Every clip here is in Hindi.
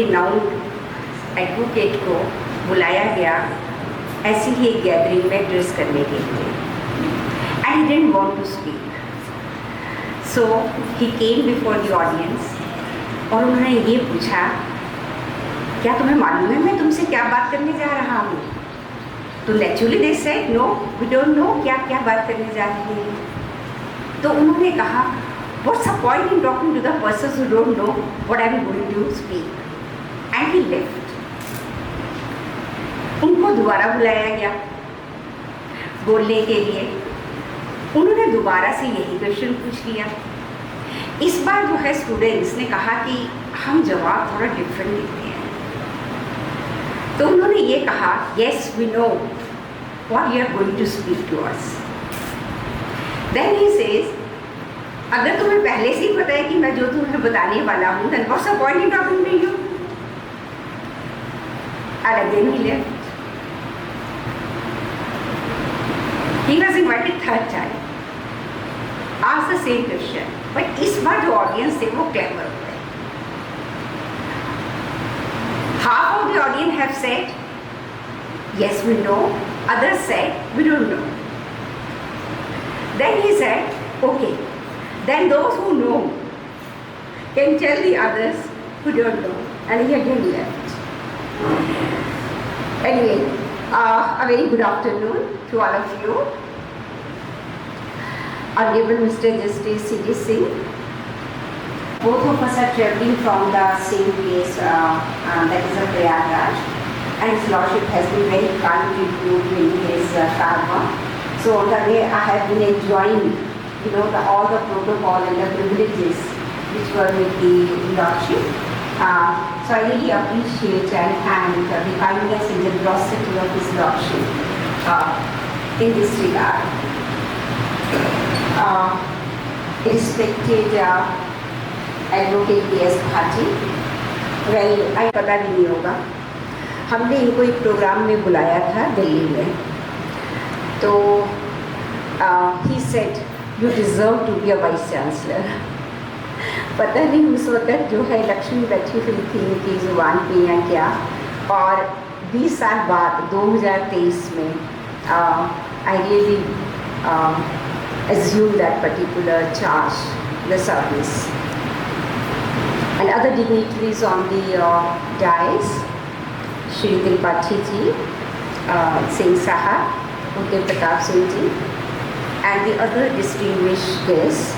रिनाउंड एडवोकेट को बुलाया गया ऐसी ही एक गैदरिंग में एड्रेस करने के लिए, and he didn't want to speak, so he came before the audience और उन्होंने ये पूछा, क्या तुम्हें मालूम है मैं तुमसे क्या बात करने जा रहा हूँ? तो naturally they said no, we don't know क्या क्या बात करने जा रहे हैं। तो उन्होंने कहा, what's the point in talking to the person who don't know what I am going to speak, and he left. उनको दोबारा बुलाया गया बोलने के लिए, उन्होंने दोबारा से यही क्वेश्चन पूछ लिया। इस बार जो है स्टूडेंट्स ने कहा कि हम जवाब थोड़ा डिफरेंट देते हैं, तो उन्होंने ये कहा, yes we know what you are going to speak to us. Then he says, अगर तुम्हें पहले से ही पता है कि मैं जो तुम्हें बताने वाला हूँ, then what's the point in talking to you? And again he left. He was invited third time. Asked the same question, but इस बार जो ऑडियंस थे वो क्लेवर हुए। Half of the audience have said, yes we know. Others said, we don't know. Then he said, okay, then those who know can tell the others who don't know. And he again left. Anyway, a very good afternoon to all of you. Honorable Mr. Justice C.D. Singh, both of us are travelling from the same place, that is Prayagraj, and His Lordship has been very kind to include me in his karma. So on the way I have been enjoying, all the protocol and the privileges which were with the Lordship. So I really appreciate and the kindness and generosity of His Lordship in this regard. Respected Advocate P.S. Bhati, well, पता भी नहीं होगा, हमने इनको एक प्रोग्राम में बुलाया था दिल्ली में, तो he said, you deserve to be a vice chancellor. पता नहीं उस वक़्त जो है लक्ष्मी बैठी हुई थी इनकी ज़ुबान पे या क्या, और 20 साल बाद 2023 में I really assume that particular charge, the service. And other dignitaries on the dais, Shri Tripathi ji, Singh Sahab, Uday Pratap Singh ji, and the other distinguished guests,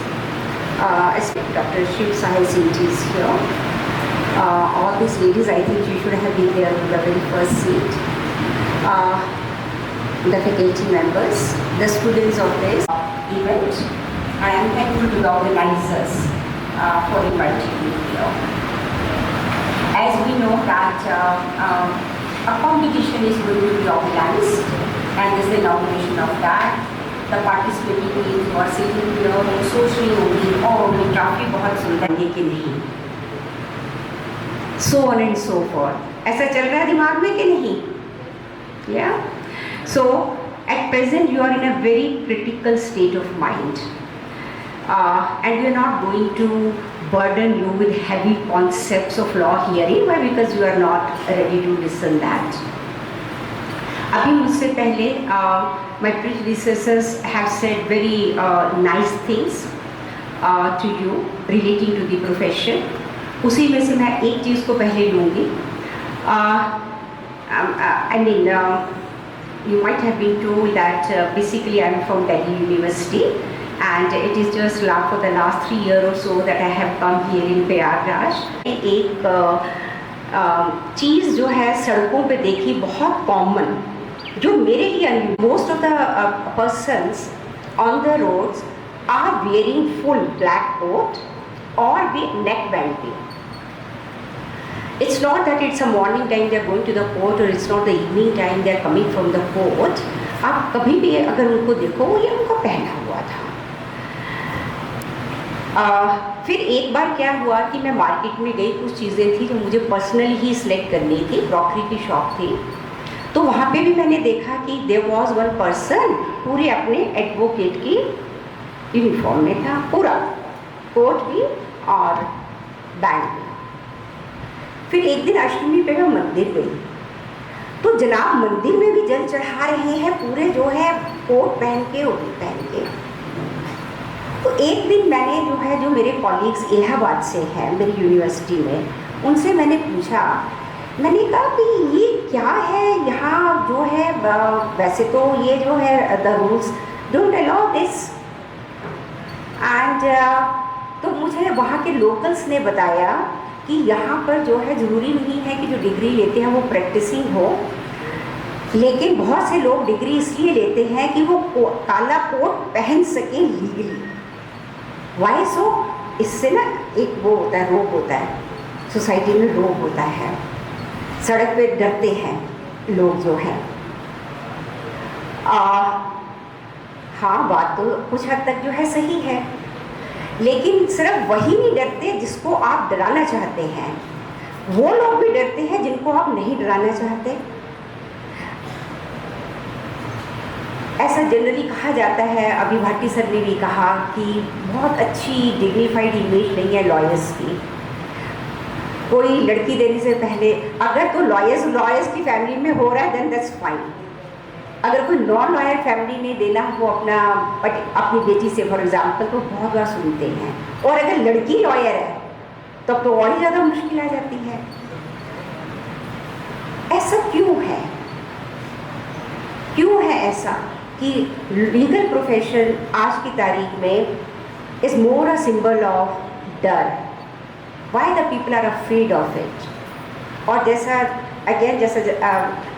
Dr. Shiv Sahil Singh ji is here. All these ladies, I think you should have been there in the very first seat. The faculty members, the students of this event, I am thankful to the organizers for inviting me here. As we know that a competition is going to be organized, and this is the inauguration of that. The participating teams who are sitting here will socially only, और ट्रॉफी बहुत सुंदर है कि नहीं, so on and so forth. ऐसा चल रहा है दिमाग में कि नहीं? Yeah. So at present you are in a very critical state of mind, and we are not going to burden you with heavy concepts of law hearing. Why? Because you are not ready to listen that. अभी मुझसे पहले my predecessors have said very nice things to you relating to the profession. उसी में से मैं एक चीज़ को पहले लूँगी. I mean, you might have been told that basically I am from Delhi University, and it is just for the last 3 years or so that I have come here in Prayagraj. एक चीज़ जो है सड़कों पे देखी बहुत कॉमन, जो मेरे लिए most of the persons on the roads are wearing full black coat or the neck banding. It's not that it's a morning time they are going to the court, or it's not the evening time they are coming from the court. आप कभी भी अगर उनको देखो वो ये उनको पहना हुआ था. फिर एक बार क्या हुआ कि मैं मार्केट में गई, कुछ चीज़ें थी जो मुझे पर्सनली ही सिलेक्ट करनी थी, क्रॉकरी की शॉप थी, तो वहाँ पे भी मैंने देखा कि देयर वाज वन पर्सन पूरे अपने एडवोकेट की यूनिफॉर्म में था, पूरा कोट भी और बैंड भी. फिर एक दिन अष्टमी पे मैं मंदिर गई, तो जनाब मंदिर में भी जल चढ़ा रहे हैं पूरे जो है कोट पहन के, ओढ़नी पहन के। तो एक दिन मैंने जो मेरे कॉलीग्स इलाहाबाद से हैं मेरी यूनिवर्सिटी में, उनसे मैंने पूछा, मैंने कहा कि ये क्या है यहाँ जो है, वैसे तो ये जो है the rules don't allow this. And तो मुझे वहाँ के लोकल्स ने बताया कि यहाँ पर जो है ज़रूरी नहीं है कि जो डिग्री लेते हैं वो प्रैक्टिसिंग हो, लेकिन बहुत से लोग डिग्री इसलिए लेते हैं कि वो काला कोट पहन सकें लीगली। वाई सो? इससे ना एक वो होता है, रोब होता है, सोसाइटी में रोब होता है, सड़क पे डरते हैं लोग जो हैं। हाँ, बात तो कुछ हद तक जो है सही है, लेकिन सिर्फ वही नहीं डरते जिसको आप डराना चाहते हैं, वो लोग भी डरते हैं जिनको आप नहीं डराना चाहते। ऐसा जनरली कहा जाता है, अभी भाटी सर ने भी कहा कि बहुत अच्छी डिग्निफाइड इमेज नहीं है लॉयर्स की। कोई लड़की देने से पहले अगर तो लॉयर्स की फैमिली में हो रहा है देन दैट्स फाइन। अगर कोई नॉन लॉयर फैमिली में देना हो अपनी बेटी से फॉर एग्जांपल, तो बहुत बार सुनते हैं। और अगर लड़की लॉयर है तब तो और ही ज़्यादा मुश्किल आ जाती है। ऐसा क्यों है? क्यों है ऐसा कि लीगल प्रोफेशन आज की तारीख में is more a symbol of डर? Why the people are afraid of it? और जैसा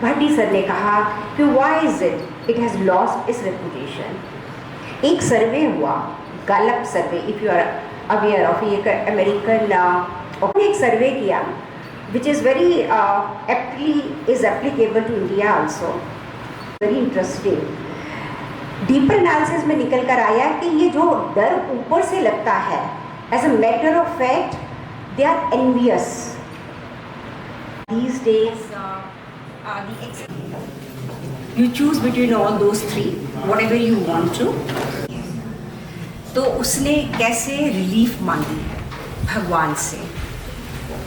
भाटी सर ने कहा कि why is it has lost its reputation. एक सर्वे हुआ, Gallup survey, if you are aware of, एक अमेरिकन एक सर्वे किया which is very is applicable to India also, very interesting. Deeper analysis में निकल कर आया कि ये जो डर ऊपर से लगता है, as a matter of fact they are envious. These days, you choose between all those three, whatever you want to. तो उसने कैसे रिलीफ मांगी भगवान से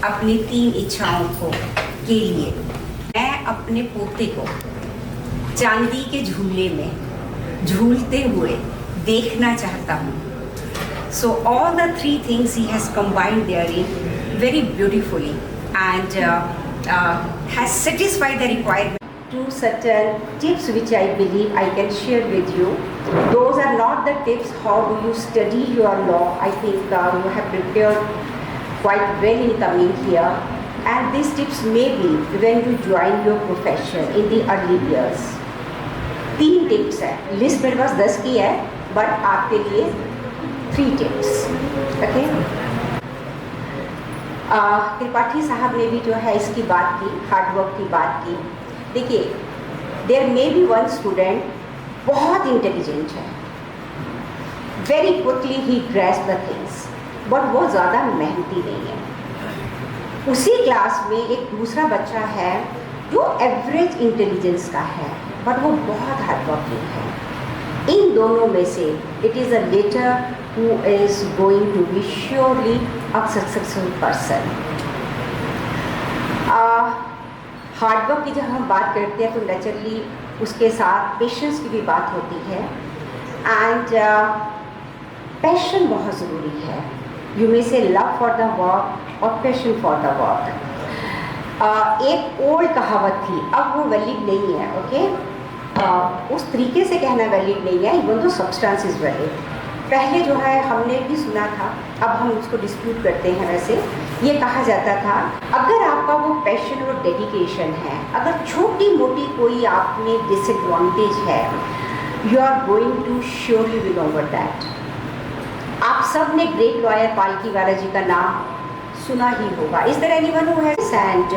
अपनी 3 इच्छाओं को के लिए? मैं अपने पोते को चांदी के झूले में झूलते हुए देखना चाहता हूँ। So all the 3 things he has combined therein very beautifully and has satisfied the requirement. 2 certain tips which I believe I can share with you. Those are not the tips how do you study your law. I think you have prepared quite well in coming here, and these tips may be when you join your profession in the early years. 3 tips है, लिस्ट मेरे पास 10 की है, बट आपके लिए 3 tips. Okay? त्रिपाठी साहब ने भी जो है इसकी बात की, हार्डवर्क की बात की। देखिए, there may be one student बहुत इंटेलिजेंट है, very quickly he grasp the things, but वो ज़्यादा मेहनती नहीं है। उसी क्लास में एक दूसरा बच्चा है जो एवरेज इंटेलिजेंस का है, बट वो बहुत हार्डवर्किंग है। इन दोनों में से it is a latter who is going to be surely a successful person. Hard work की जब हम बात करते हैं तो नेचुरली उसके साथ पेशेंस की भी बात होती है, एंड पैशन बहुत ज़रूरी है। यू मे से लव फॉर द वर्क और पैशन फॉर द वर्क। एक ओल्ड कहावत थी, अब वो वैलिड नहीं है, ओके? उस तरीके से कहना वैलिड नहीं है, even though substance is valid. पहले जो है हमने भी सुना था, अब हम उसको डिस्प्यूट करते हैं। वैसे ये कहा जाता था, अगर आपका वो पैशन और डेडिकेशन है, अगर छोटी मोटी कोई आप में डिसएडवांटेज है, you are going to surely win over that. आप सब ने ग्रेट लॉयर पालकी वाला जी का नाम सुना ही होगा। Is there anyone who has and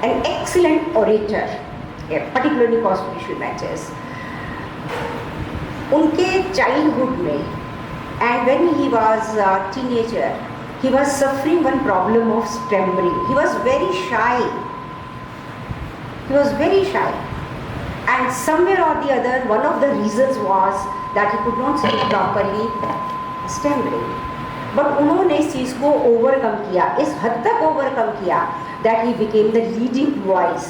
an excellent orator particularly constitutional matches. उनके चाइल्डहुड में and when he was teenager he was suffering one problem of stammering. He was very shy. And somewhere or the other, one of the reasons was that he could not speak properly, stammering. But उन्होंने इस चीज़ को ओवरकम किया, इस हद तक ओवरकम किया that he became the leading voice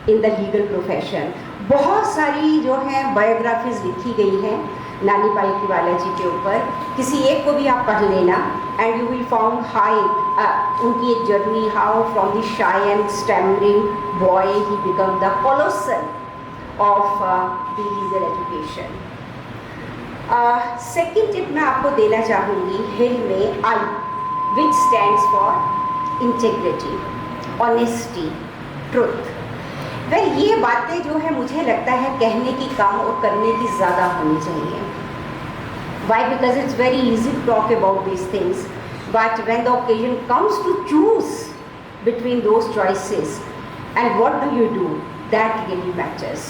in the legal profession. बहुत सारी जो है बायोग्राफीज लिखी गई हैं नानी पालकीवाला जी के ऊपर, किसी एक को भी आप पढ़ लेना and you will found high उनकी एक journey, how from the shy and stammering boy he become the colossal of the legal education. Second tip मैं आपको देना चाहूँगी हिल में I, which stands for integrity, honesty, truth. Well ये बातें जो है मुझे लगता है कहने की कम और करने की ज़्यादा होनी चाहिए। Why? Because it's very easy to talk about these things, but when the occasion comes to choose between those choices and what do you do, that really matters.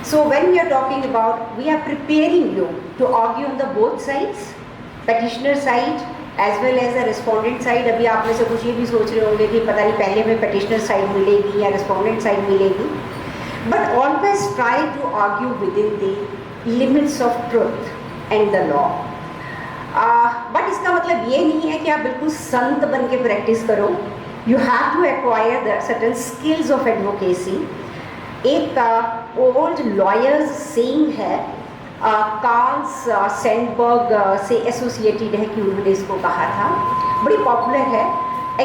So when we are talking about, we are preparing you to argue on the both sides, petitioner side as well as the respondent side। अभी आप में से कुछ ये भी सोच रहे होंगे कि पता नहीं पहले में petitioner side मिलेगी या respondent side मिलेगी, but always try to argue within the limits of truth and the law। But इसका मतलब ये नहीं है कि आप बिल्कुल संत बन के प्रैक्टिस करो। You have to acquire the certain skills of advocacy। एक ओल्ड लॉयर्स सेइंग है, कार्ल्स सैंडबर्ग से एसोसिएटेड है कि उन्होंने इसको कहा था, बड़ी पॉपुलर है,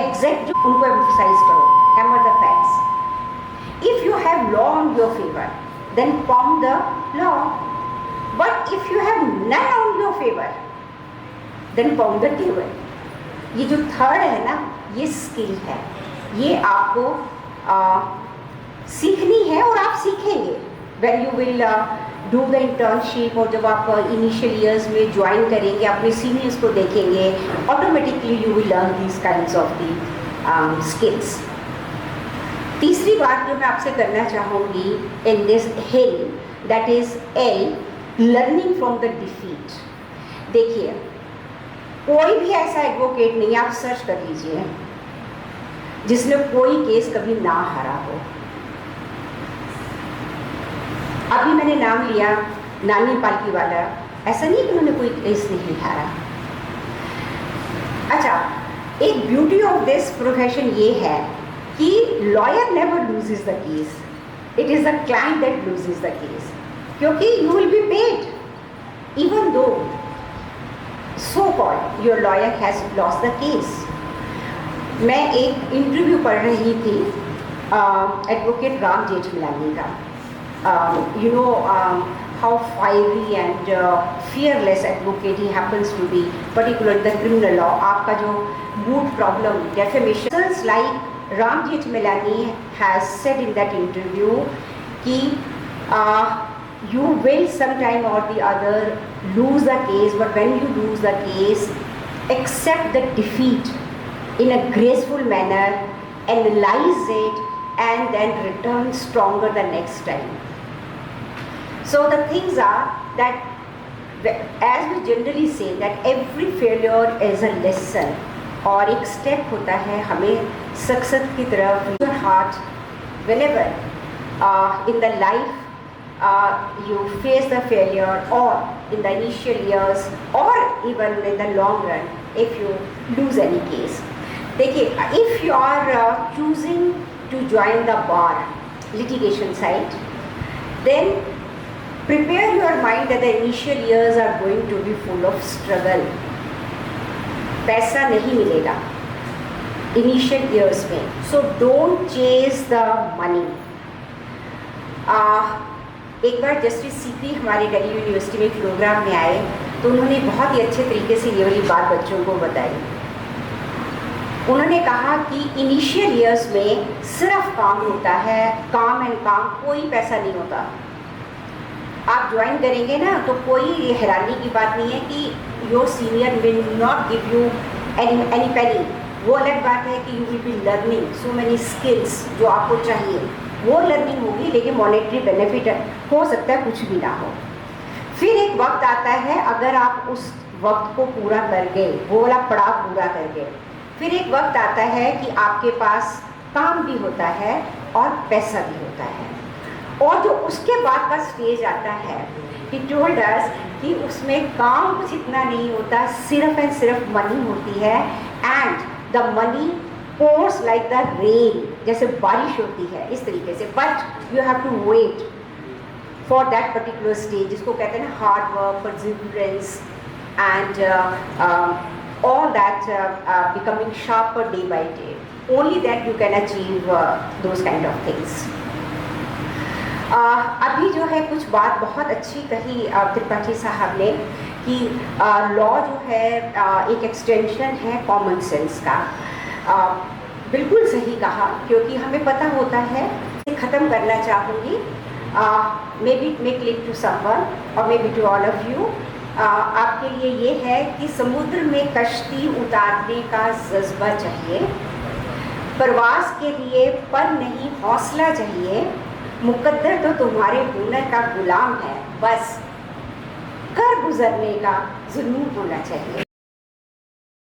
एग्जैक्ट जो उनको एम्फसाइज करो, hammer the facts. If you have law on your favour then form the law, but if you have none on your favour then form the table. ये जो थर्ड है ना, ये स्किल है, ये आपको सीखनी है और आप सीखेंगे when you will do the internship, और जब आप इनिशियल ईयर्स में ज्वाइन करेंगे, अपने सीनियर्स को देखेंगे, automatically you will learn these kinds of the skills. तीसरी बात जो मैं आपसे करना चाहूँगी in this hill, that is L, learning from the defeat. देखिए कोई भी ऐसा एडवोकेट नहीं, आप सर्च कर लीजिए, जिसने कोई केस कभी ना हारा हो। अभी मैंने नाम लिया नानी पालकीवाला, ऐसा नहीं कि उन्होंने कोई केस नहीं हारा। अच्छा, एक ब्यूटी ऑफ दिस प्रोफेशन ये है कि lawyer never loses the case, it is the client that loses the case, क्योंकि you will be paid even though so called your lawyer has lost the case. मैं एक इंटरव्यू पढ़ रही थी एडवोकेट राम जेठमलानी का। You know how fiery and fearless advocate he happens to be, particularly the criminal law। आपका जो boot problem, defamation, like Ram Jethmalani has said in that interview कि you will sometime or the other lose the case, but when you lose the case, accept the defeat in a graceful manner, analyze it, and then return stronger the next time। So the things are that as we generally say that every failure is a lesson, और एक स्टेप होता है हमें सक्सेस की तरफ। Your heart, whenever in the life you face the failure, or in the initial years, or even in the long run if you lose any case। देखिए, if you are choosing to join the bar litigation side, then prepare your mind that the initial years are going to be full of struggle। पैसा नहीं मिलेगा initial years में, so don't chase the money। एक बार जस्टिस सीपी हमारे दिल्ली यूनिवर्सिटी में प्रोग्राम में आए, तो उन्होंने बहुत ही अच्छे तरीके से ये वाली बात बच्चों को बताई। उन्होंने कहा कि इनिशियल ईयर्स में सिर्फ काम होता है, काम एंड काम, कोई पैसा नहीं होता। आप ज्वाइन करेंगे ना, तो कोई हैरानी की बात नहीं है कि your senior will not give you any penny. वो अलग बात है कि you will be learning so many skills जो आपको चाहिए, वो लर्निंग होगी, लेकिन मॉनेटरी बेनिफिट हो सकता है कुछ भी ना हो। फिर एक वक्त आता है, अगर आप उस वक्त को पूरा कर गए, वो वाला पड़ाव पूरा कर गए, फिर एक वक्त आता है कि आपके पास काम भी होता है और पैसा भी होता है। और जो उसके बाद का स्टेज आता है he told us कि उसमें काम कुछ इतना नहीं होता, सिर्फ एंड सिर्फ मनी होती है, and the money pours like the rain, जैसे बारिश होती है इस तरीके से, but you have to wait for that particular stage, जिसको कहते हैं hard work, perseverance and all that becoming sharper day by day. Only that you can achieve those kind of things. अभी जो है कुछ बात बहुत अच्छी कही त्रिपाठी साहब ने कि लॉ जो है एक एक्सटेंशन है कॉमन सेंस का। बिल्कुल सही कहा, क्योंकि हमें पता होता है। ख़त्म करना चाहूँगी, maybe may click to someone और maybe to all of you, आपके लिए ये है कि समुद्र में कश्ती उतारने का जज्बा चाहिए, प्रवास के लिए पर नहीं हौसला चाहिए, मुकद्दर तो तुम्हारे हुनर का गुलाम है, बस कर गुजरने का जुनून होना चाहिए।